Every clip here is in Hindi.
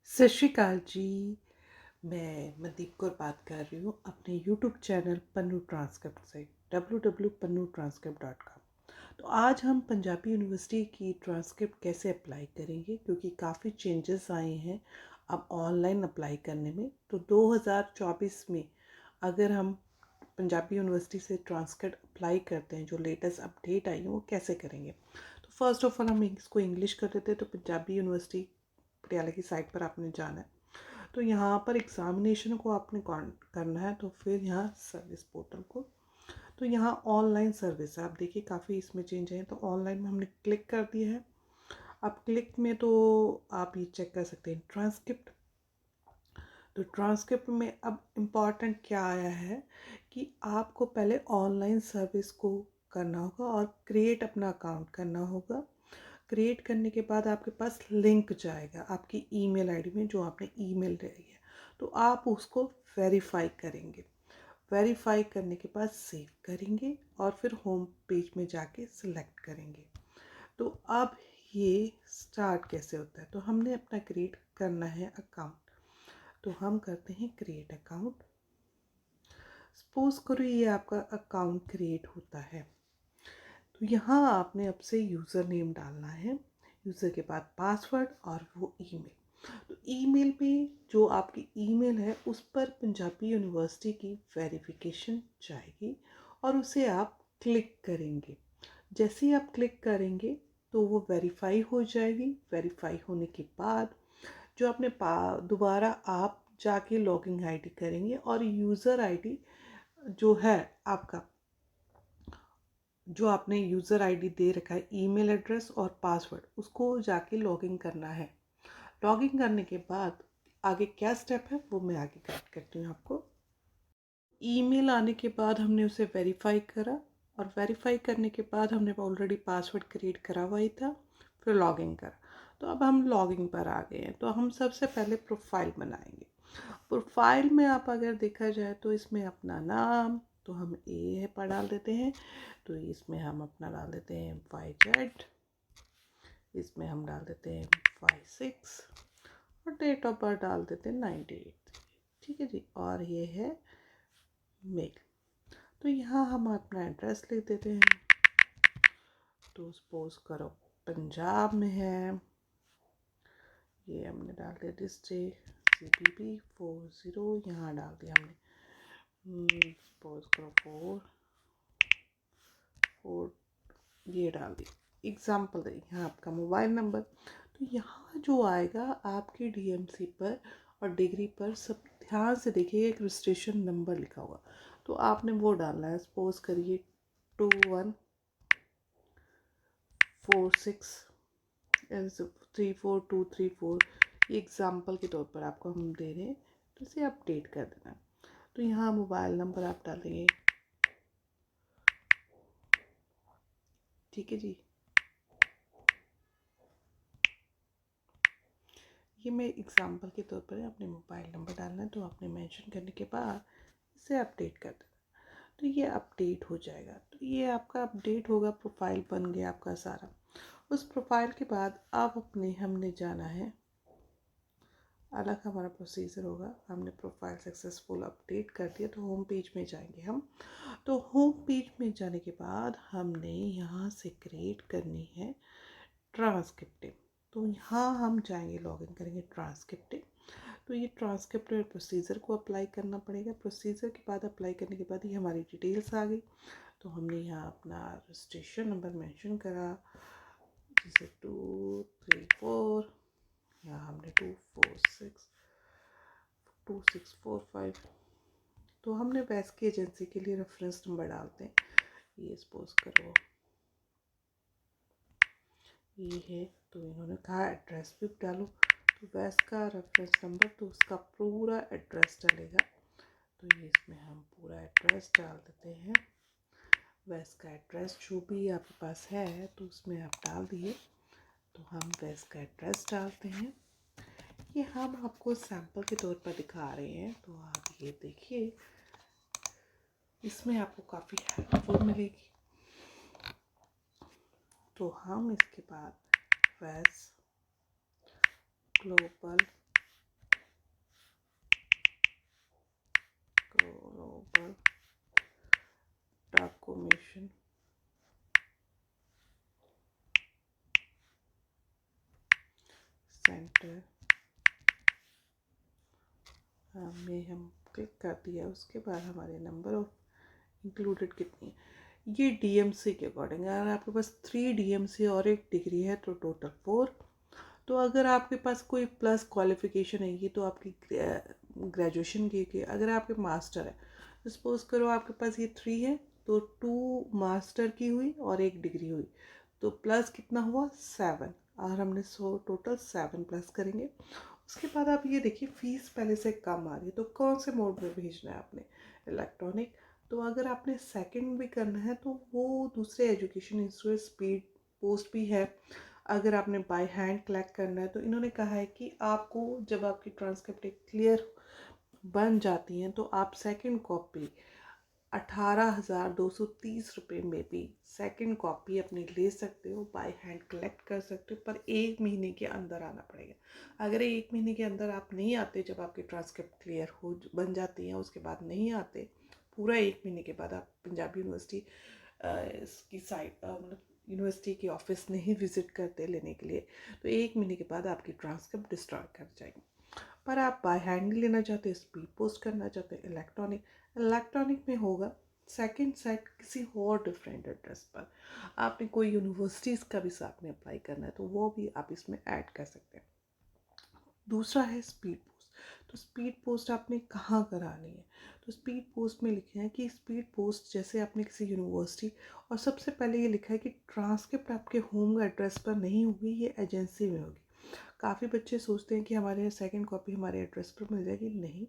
सत श्री अकाल जी। मैं मनदीप कौर बात कर रही हूँ अपने यूट्यूब चैनल पन्नू ट्रांसक्रिप्ट से www.pannutranscript.com। तो आज हम पंजाबी यूनिवर्सिटी की ट्रांसक्रिप्ट कैसे अप्लाई करेंगे, क्योंकि काफ़ी चेंजेस आए हैं अब ऑनलाइन अप्लाई करने में। तो 2024 में अगर हम पंजाबी यूनिवर्सिटी से ट्रांसक्रिप्ट अप्लाई करते हैं, जो लेटेस्ट अपडेट आई है वो कैसे करेंगे। तो फर्स्ट ऑफ ऑल हम इसको इंग्लिश कर देते हैं। तो पंजाबी यूनिवर्सिटी पटियाला की साइट पर आपने जाना है, तो यहाँ पर एग्ज़ामिनेशन को आपने करना है। तो फिर यहाँ सर्विस पोर्टल को, तो यहाँ ऑनलाइन सर्विस है। आप देखिए काफ़ी इसमें चेंज है। तो ऑनलाइन में हमने क्लिक कर दिया है। अब क्लिक में तो आप ये चेक कर सकते हैं ट्रांसक्रिप्ट। तो ट्रांसक्रिप्ट में अब इम्पॉर्टेंट क्या आया है कि आपको पहले ऑनलाइन सर्विस को करना होगा और क्रिएट अपना अकाउंट करना होगा। क्रिएट करने के बाद आपके पास लिंक जाएगा आपकी ईमेल आईडी में, जो आपने ईमेल रही है। तो आप उसको वेरीफाई करेंगे। वेरीफाई करने के बाद सेव करेंगे और फिर होम पेज में जाके सिलेक्ट करेंगे। तो अब ये स्टार्ट कैसे होता है, तो हमने अपना क्रिएट करना है अकाउंट। तो हम करते हैं क्रिएट अकाउंट। सपोज करो ये आपका अकाउंट क्रिएट होता है। तो यहाँ आपने अब से यूज़र नेम डालना है, यूज़र के बाद पासवर्ड और वो ईमेल। तो ईमेल में जो आपकी ईमेल है उस पर पंजाबी यूनिवर्सिटी की वेरिफिकेशन जाएगी और उसे आप क्लिक करेंगे। जैसे ही आप क्लिक करेंगे तो वो वेरीफाई हो जाएगी। वेरीफाई होने के बाद जो आपने दोबारा आप जाके लॉगिन आईडी करेंगे और यूज़र आईडी जो है आपका, जो आपने यूज़र आईडी दे रखा है, ईमेल एड्रेस और पासवर्ड, उसको जाके लॉगिन करना है। लॉगिन करने के बाद आगे क्या स्टेप है वो मैं आगे गाइड करती हूँ आपको। ईमेल आने के बाद हमने उसे वेरीफाई करा और वेरीफाई करने के बाद हमने ऑलरेडी पासवर्ड क्रिएट करा हुआ ही था। फिर लॉगिन करा। तो अब हम लॉगिन पर आ गए हैं। तो हम सबसे पहले प्रोफाइल बनाएंगे। प्रोफाइल में आप अगर देखा जाए तो इसमें अपना नाम तो हम ए पर डाल देते हैं। तो इसमें हम अपना डाल देते हैं YZ, इसमें हम डाल देते हैं 56 और डेट ऑफ बर्थ डाल देते हैं 98। ठीक है जी। और ये है मेल। तो यहाँ हम अपना एड्रेस लिख देते हैं। तो सपोज करो पंजाब में है, ये हमने डाल दिया डिस्ट्रिक्ट CPB40, यहाँ डाल दिया हमने सपोज करो 4 ये डाल दी एग्ज़ाम्पल है। यहाँ आपका मोबाइल नंबर। तो यहाँ जो आएगा आपकी DMC पर और डिग्री पर, सब ध्यान से देखिए, एक रजिस्ट्रेशन नंबर लिखा हुआ, तो आपने वो डालना है। सपोज करिए 2146 34234, ये एग्ज़ाम्पल के तौर पर आपको हम दे रहे हैं। तो इसे अपडेट कर देना। तो यहाँ मोबाइल नंबर आप डालेंगे। ठीक है जी। ये मैं एग्ज़ाम्पल के तौर पर अपने मोबाइल नंबर डालना है। तो आपने मेंशन करने के बाद इसे अपडेट कर देना। तो ये अपडेट हो जाएगा। तो ये आपका अपडेट होगा, प्रोफाइल बन गया आपका सारा। उस प्रोफाइल के बाद आप हमने जाना है, अलग हमारा प्रोसीजर होगा। हमने प्रोफाइल सक्सेसफुल अपडेट कर दिया तो होम पेज में जाएंगे हम। तो होम पेज में जाने के बाद हमने यहाँ से क्रिएट करनी है ट्रांसक्रिप्टिव। तो यहाँ हम जाएंगे, लॉगिन करेंगे ट्रांसक्रिप्टिव। तो ये ट्रांसक्रिप्टिव प्रोसीजर को अप्लाई करना पड़ेगा। प्रोसीजर के बाद अप्लाई करने के बाद ये हमारी डिटेल्स आ गई। तो हमने यहाँ अपना रजिस्ट्रेशन नंबर मेंशन करा, जैसे 234, यहाँ हमने 2645। तो हमने वैस की एजेंसी के लिए रेफरेंस नंबर डालते हैं। ये सपोज करो ये है। तो इन्होंने कहा एड्रेस भी डालो, तो वैस का रेफरेंस नंबर, तो उसका पूरा एड्रेस डालेगा। तो ये इसमें हम पूरा एड्रेस डाल देते हैं। वैस का एड्रेस जो भी आपके पास है तो उसमें आप डाल दिए। तो हम वैस का एड्रेस डालते हैं। ये हम आपको सैंपल के तौर पर दिखा रहे हैं। तो आप ये देखिए, इसमें आपको काफ़ी हेल्पफुल मिलेगी। तो हम इसके बाद वैस ग्लोबल सेंटर में हम क्लिक कर दिया। उसके बाद हमारे नंबर ऑफ इंक्लूडेड कितनी है, ये डीएमसी के अकॉर्डिंग। अगर आपके पास 3 डीएमसी और 1 डिग्री है तो टोटल 4। तो अगर आपके पास कोई प्लस क्वालिफिकेशन है, ये तो आपकी ग्रेजुएशन की। अगर आपके मास्टर है, सपोज करो आपके पास ये 3 है तो 2 मास्टर की हुई और 1 डिग्री हुई, तो प्लस कितना हुआ 7। और हमने टोटल 7 प्लस करेंगे। उसके बाद आप ये देखिए फ़ीस पहले से कम आ रही है, तो कौन से मोड में भेजना है आपने, इलेक्ट्रॉनिक। तो अगर आपने सेकंड भी करना है तो वो दूसरे एजुकेशन इंस्टीट्यूट स्पीड पोस्ट भी है। अगर आपने बाय हैंड कलेक्ट करना है तो इन्होंने कहा है कि आपको जब आपकी ट्रांसक्रिप्ट क्लियर बन जाती हैं तो आप सेकंड कॉपी 18,230 रुपये में भी सेकंड कॉपी अपनी ले सकते हो, बाय हैंड कलेक्ट कर सकते हो, पर 1 महीने के अंदर आना पड़ेगा। अगर 1 महीने के अंदर आप नहीं आते, जब आपकी ट्रांसक्रिप्ट क्लियर हो बन जाती है उसके बाद नहीं आते, पूरा 1 महीने के बाद आप पंजाबी यूनिवर्सिटी की साइट मतलब यूनिवर्सिटी के ऑफिस नहीं विज़िट करते लेने के लिए, तो 1 महीने के बाद आपकी ट्रांसक्रिप्ट डिस्ट्रॉय कर जाएगी। पर आप बाय हैंड नहीं लेना चाहते, स्पीड पोस्ट करना चाहते, इलेक्ट्रॉनिक में होगा सेकंड सेट किसी और डिफरेंट एड्रेस पर। आपने कोई यूनिवर्सिटीज़ का भी साथ में अप्लाई करना है तो वो भी आप इसमें ऐड कर सकते हैं। दूसरा है स्पीड पोस्ट। तो स्पीड पोस्ट आपने कहाँ करानी है, तो स्पीड पोस्ट में लिखे हैं कि स्पीड पोस्ट जैसे आपने किसी यूनिवर्सिटी, और सबसे पहले ये लिखा है कि ट्रांसक्रिप्ट आपके होम एड्रेस पर नहीं होगी, ये एजेंसी में होगी। काफ़ी बच्चे सोचते हैं कि हमारे सेकंड कॉपी हमारे एड्रेस पर मिल जाएगी, नहीं।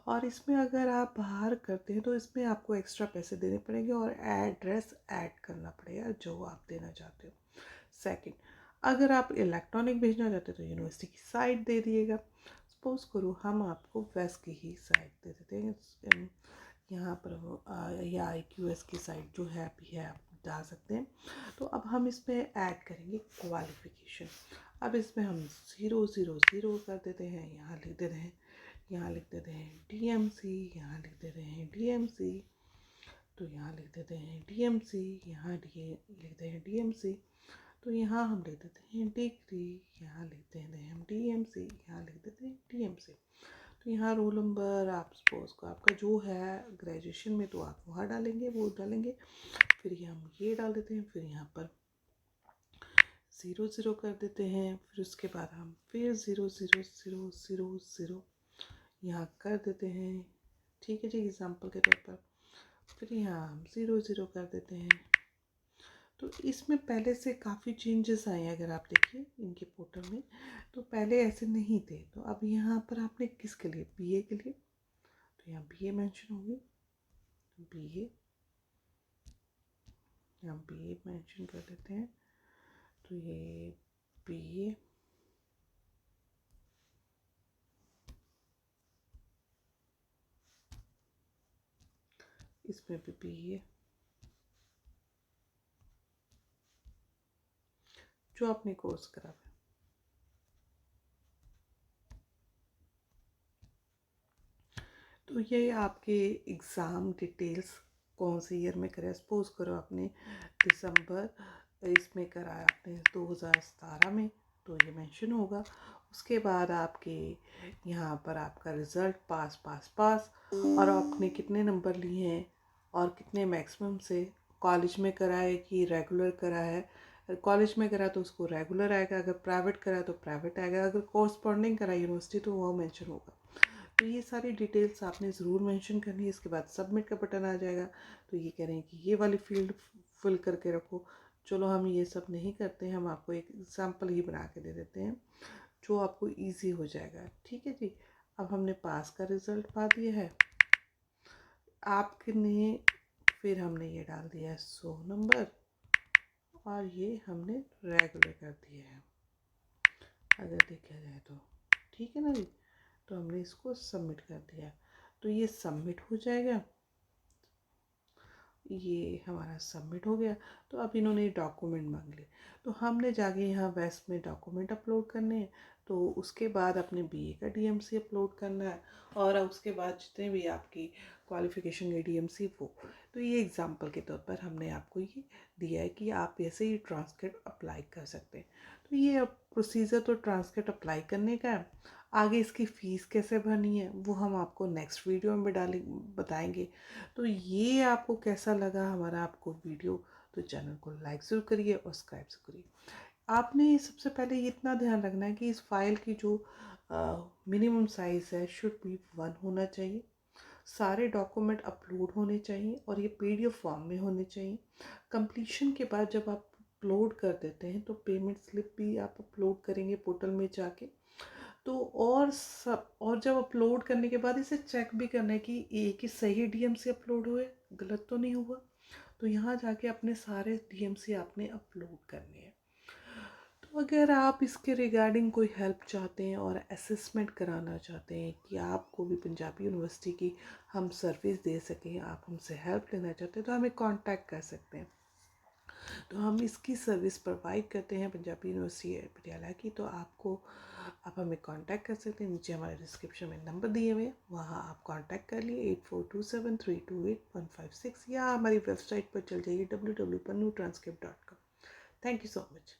और इसमें अगर आप बाहर करते हैं तो इसमें आपको एक्स्ट्रा पैसे देने पड़ेंगे और एड्रेस ऐड करना पड़ेगा जो आप देना चाहते हो। सेकंड, अगर आप इलेक्ट्रॉनिक भेजना चाहते हो तो यूनिवर्सिटी की साइट दे दिएगा। सपोज करो हम आपको वेस्ट की ही साइट दे देते हैं, यहाँ पर या IQS की साइट जो है भी है, आप डाल सकते हैं। तो अब हम इसमें ऐड करेंगे क्वालिफ़िकेशन। अब इसमें हम 000 कर देते हैं, यहाँ लिख देते हैं, यहाँ लिख देते हैं DMC, यहाँ लिख देते हैं DMC, तो यहाँ लिख देते हैं DMC, यहाँ लिख देते हैं DMC, तो यहाँ हम लिख देते हैं डिग्री, यहाँ लिख देते हैं हम DMC, यहाँ लिख देते हैं DMC। तो यहाँ रोल नंबर आप सपोज को आपका जो है ग्रेजुएशन में तो आप वहाँ डालेंगे, वो डालेंगे। फिर ये हम ये डाल देते हैं, फिर यहाँ पर 0 कर देते हैं। फिर उसके बाद हम फिर 0 यहाँ कर देते हैं, ठीक है जी, एग्जाम्पल के तौर पर। फिर यहाँ हम 0 कर देते हैं। तो इसमें पहले से काफ़ी चेंजेस आए हैं, अगर आप देखिए इनके पोर्टल में, तो पहले ऐसे नहीं थे। तो अब यहाँ पर आपने किसके लिए, BA के लिए, तो यहाँ BA मेंशन होगी, BA, यहाँ BA मेंशन कर देते हैं। तो ये BA, इसमें भी BA, जो आपने कोर्स करा है। तो ये आपके एग्ज़ाम डिटेल्स कौन से ईयर में करा, सपोज करो आपने दिसंबर इसमें करा है, आपने 2017 में, तो ये मेंशन होगा। उसके बाद आपके यहाँ पर आपका रिज़ल्ट पास पास पास, और आपने कितने नंबर लिए हैं और कितने मैक्सिमम से, कॉलेज में करा है कि रेगुलर करा है। कॉलेज में करा तो उसको रेगुलर आएगा, अगर प्राइवेट करा तो प्राइवेट आएगा, अगर कोरस्पॉन्डिंग करा यूनिवर्सिटी तो वो मेंशन होगा। तो ये सारी डिटेल्स आपने ज़रूर मेंशन करनी है। इसके बाद सबमिट का बटन आ जाएगा, तो ये कह रहे हैं कि ये वाली फील्ड फिल करके रखो। चलो हम ये सब नहीं करते हैं, हम आपको एक एग्जांपल ही बना के दे देते हैं जो आपको इजी हो जाएगा, ठीक है जी। अब हमने पास का रिज़ल्ट पा दिया है आपने, फिर हमने ये डाल दिया है 100 नंबर, और ये हमने रेगुलर कर दिया है अगर देखा जाए तो, ठीक है ना जी। तो हमने इसको सबमिट कर दिया, तो ये सबमिट हो जाएगा। ये हमारा सबमिट हो गया। तो अब इन्होंने डॉक्यूमेंट मांग लिए, तो हमने जाके यहाँ वेस्ट में डॉक्यूमेंट अपलोड करने हैं। तो उसके बाद अपने BA का DMC अपलोड करना है, और उसके बाद जितने भी आपकी क्वालिफ़िकेशन ADMC वो। तो ये एग्ज़ाम्पल के तौर पर हमने आपको ये दिया है कि आप ऐसे ही ट्रांसक्रिप्ट अप्लाई कर सकते हैं। तो ये अब प्रोसीजर तो ट्रांसक्रिप्ट अप्लाई करने का है। आगे इसकी फ़ीस कैसे भरनी है वो हम आपको नेक्स्ट वीडियो में बताएंगे। तो ये आपको कैसा लगा हमारा आपको वीडियो, तो चैनल को लाइक ज़रूर करिए और सब्सक्राइब ज़रूर करिए। आपने सबसे पहले ये इतना ध्यान रखना है कि इस फाइल की जो मिनिमम साइज़ है शुड बी 1 होना चाहिए। सारे डॉक्यूमेंट अपलोड होने चाहिए और ये PDF फॉर्म में होने चाहिए। कंप्लीशन के बाद जब आप अपलोड कर देते हैं तो पेमेंट स्लिप भी आप अपलोड करेंगे पोर्टल में जाके। तो और जब अपलोड करने के बाद इसे चेक भी करना है कि एक ही सही DMC अपलोड हुए, गलत तो नहीं हुआ। तो यहाँ जाके अपने सारे DMC आपने अपलोड करने हैं। तो अगर आप इसके रिगार्डिंग कोई हेल्प चाहते हैं और असेसमेंट कराना चाहते हैं कि आपको भी पंजाबी यूनिवर्सिटी की हम सर्विस दे सकें, आप हमसे हेल्प लेना चाहते हैं, तो हमें कांटेक्ट कर सकते हैं। तो हम इसकी सर्विस प्रोवाइड करते हैं पंजाबी यूनिवर्सिटी पटियाला की। तो आप हमें कांटेक्ट कर सकते हैं। नीचे हमारे डिस्क्रिप्शन में नंबर दिए हुए हैं, वहाँ आप कांटेक्ट कर लिए 8427328156 या हमारी वेबसाइट पर चल जाइए www.newtranscript.com। Thank you so much.